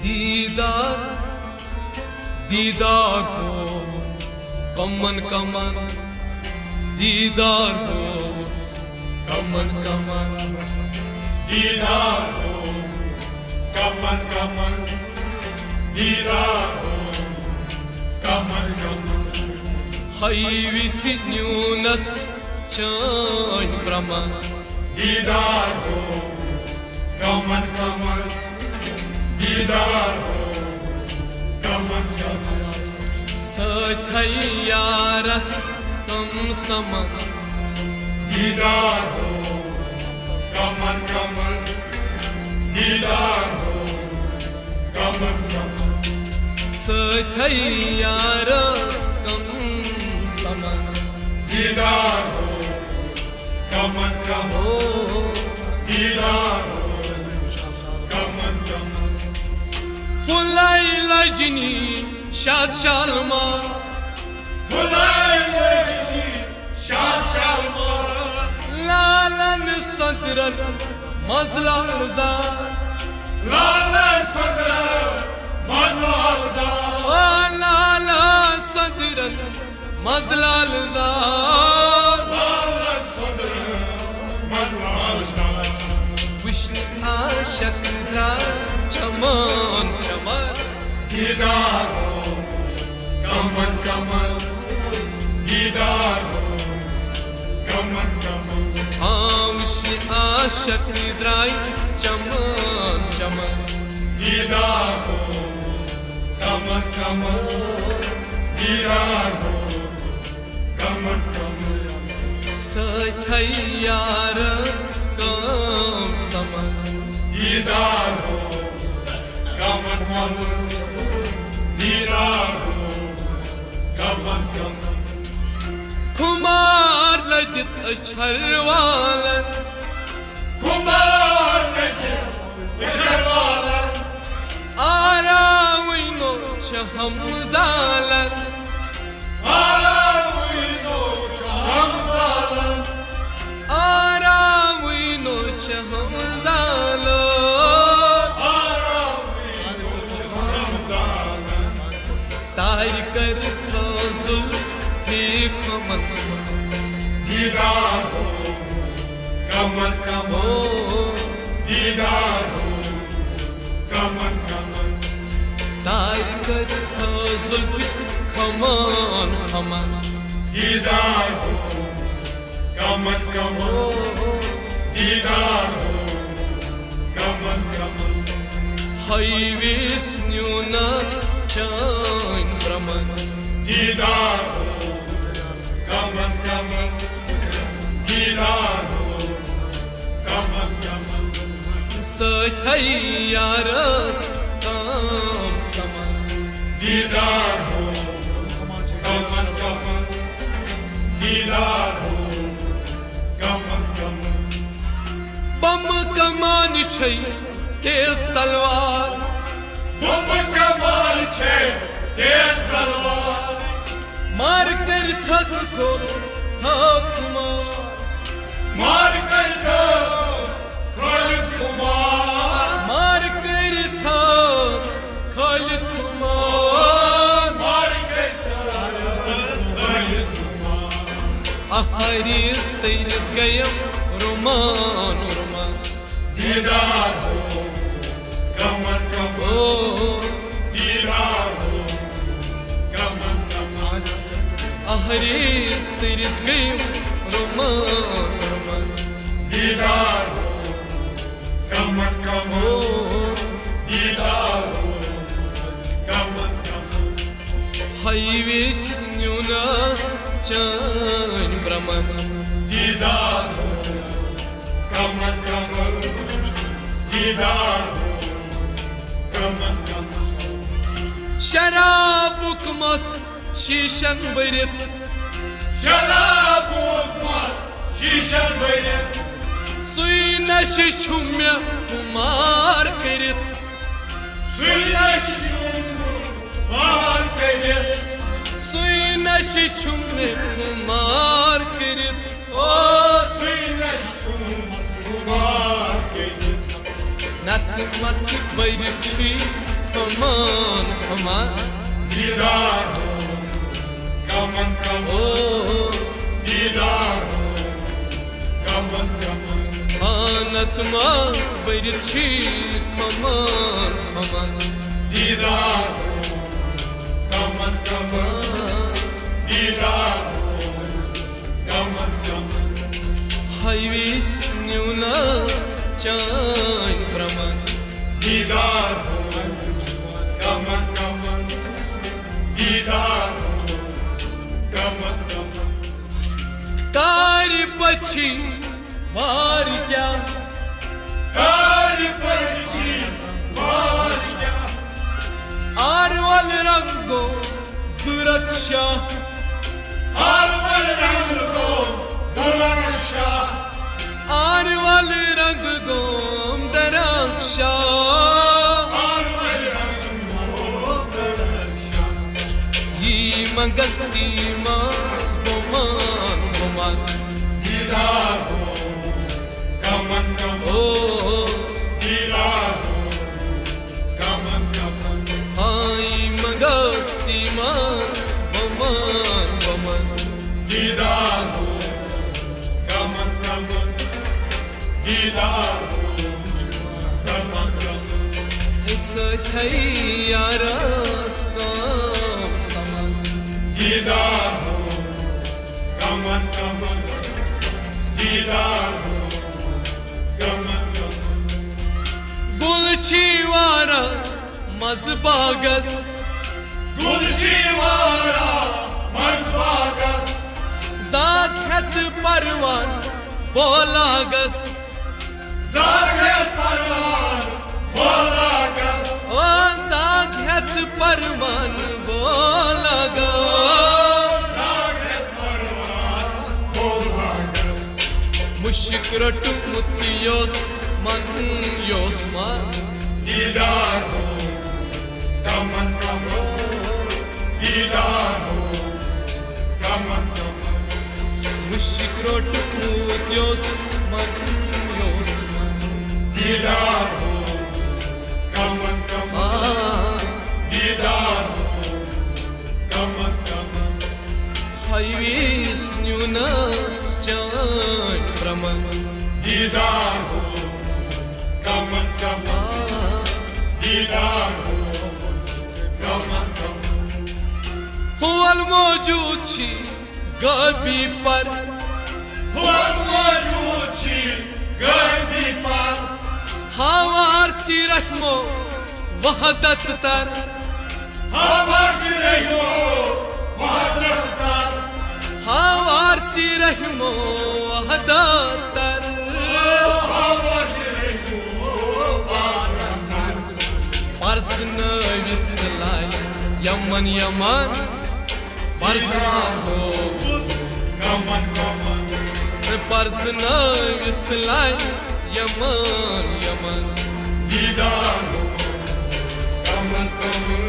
दीदार दीदार हो कमन कमन दीदार हो कमन कमन दीदार हो कमन कमन दीदार हो कमन कमन hayvisi Yunus çay brahman दीदार हो कमन कमन दीदार हो कमन कमन sathayaras tam saman दीदार हो कमन कमन दीदार हो कमन कमन sathayaras tam saman दीदार हो कमन कमन दीदार हो कमन कमन Fulay lajni shad shalma बुलाए लेगी शाद Shalma lalan sadran mazlal zar लाल सदर मजलाल जा lala sadran mazlal zar लाल सदर मजलाल जा Vishnu ashakra chaman chaman दीदार हो कमन कमन दीदार हो कमन कमन Vishnu ashakra chaman chaman दीदार हो कमन कमन दीदार हो कमन कमन sathayaras kam saman दीदार हो कमन कमन दीदार हो कमन कमन Kumar ladit acharwalan कुमार लगे विचरवाला Arawino chaham zalan आरामुइनो हम साला Arawino chaham zalan आरामुइनो हम साला Tar kar thazul hikman दीदार हो कमन कमन दीदार हो कमन कमन Tar kar thazul hikman khaman दीदार हो कमन कमन दीदार हो कमन कमन Hayvis Yunus chain brahman दीदार हो कमन कमन दीदार हो कमन कमन sathayaras kam saman दीदार हो कमन कमन दीदार हो कमन कमन Bam kaman chay tez talwar बम कमाल छे तेज तलवार मार कर थक को थक मार मार कर दो खालिद कुमार मार कर थक खालिद कुमार मार कर दो Khalid Kumar ahariz teirit gayam roman roman दीदार हो कमन कमन oh दीदार हो कमन कमन ahariz teirit gayam roman roman दीदार हो कमन कमन oh दीदार हो कमन कमन hayvis Yunus chain brahman दीदार हो कमन कमन दीदार हो कमन कमन Şarab ukmas şişen bırit शराब उकमास शीशर बने Suyuna şişumya kumar kırit सुलश मार करे Suyuna şişumya kumar kırit ओ सुलश मार करे नतमस बरछी कमान हमान दीदार हो कमन कमन ओ दीदार हो कमन कमन नतमस बरछी कमान हमान दीदार हो कमन कमन दीदार हो कमन कमन हाईवेस न्यूनस चान ब्रह्मन दीदार हो कमन कमन दीदार हो कमन कमन कार्य पछी वार क्या कार परची मार क्या आरवल रंगो दुरक्षा आरवल रंग को दुर्रक्षा आरवल रंग गोम दरक्षा आरवल रंग को दुर्रक्षा ये मंगस्ती मास बोमान बोमान दीदार हो कमन कमन ओ दीदार हो कमन कमन हाई मंगस्ती मास बोमान बोमान दीदार हो कमन कमन दीदार हो कमन कमन इस यारस काम समान दीदार हो कमन कमन दीदार हो कमन कमन गुलची वारा मजबागस गुलजीवारा मजबागस जाग हत परवान बोलागस जागे परवान बोलागस ओ जाग हत परवान बोलागस जागे परवान बोलागस मुश्क रटु मुतियोस मन योस्मान दीदार हो कमन कमन दीदार हो कमन कमन मुश्क रटु मुतियोस मन योस्मान दीदार हो कमन कमन दीदार हो कमन कमन हाईवेस न्यूनस चान ब्रह्मन दीदार हो कमन कमन दीदार हो कमन कमन हुअल मौजूद छी गबी पर हुआ मौजूद छी गर्दी पर हवार सी रहमो वहदत तर हमार से रहियो वहदत तर हवार सी रहमो वहदत तर हमार से रहियो वहदत तर परसन वित्सलाय यमन यमन परसन हो कमन कमन परसन वित्सलाय यमन यमन दीदार हो कमन कमन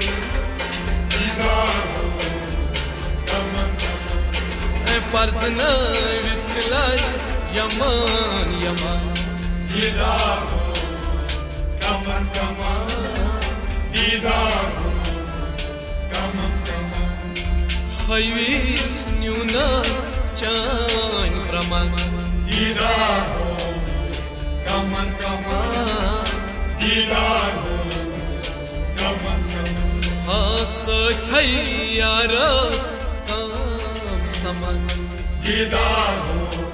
दीदार हो कमन कमन परसन वित्सलाय यमन यमन दीदार हो कमन कमन दीदार हो कमन कमन हाईवेस न्यूनस चान ब्रह्मन दीदार हो कमन कमन दीदार हो कमन कमन हाँ यारस काम समान दीदार हो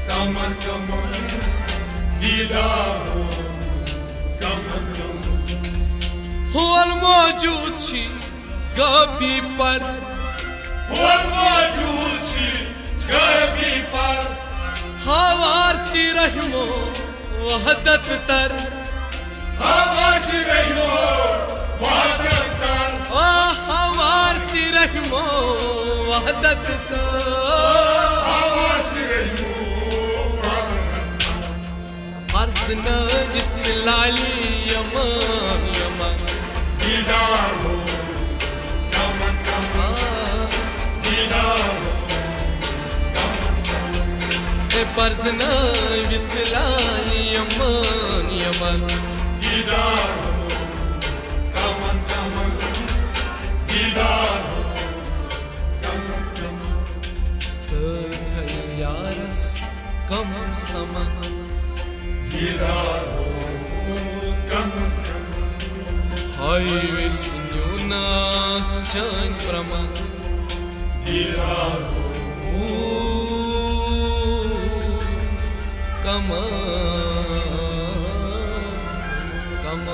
कमन कमन दीदार हो कमन कमन हुअल मौजूद छी गबी पर हुआ मौजूद छी गर्दी पर हवार सी रहमो वहदत तर हमार से रहियो वहदत तर ओ हवार सी रहमो वहदत तर हमार से रहियो परसन वित्सलाली यमन यमन दीदार हो कमन कमन दीदार हो कमन कमन परसन वित्सलाली यमन यमन दीदार हो कमन कमन दीदार हो कमन कमन सझल्यारस कम समन दीदार हो कमन कमन हाय विष्णुनाश्चन प्रमन दीदार हो कम कम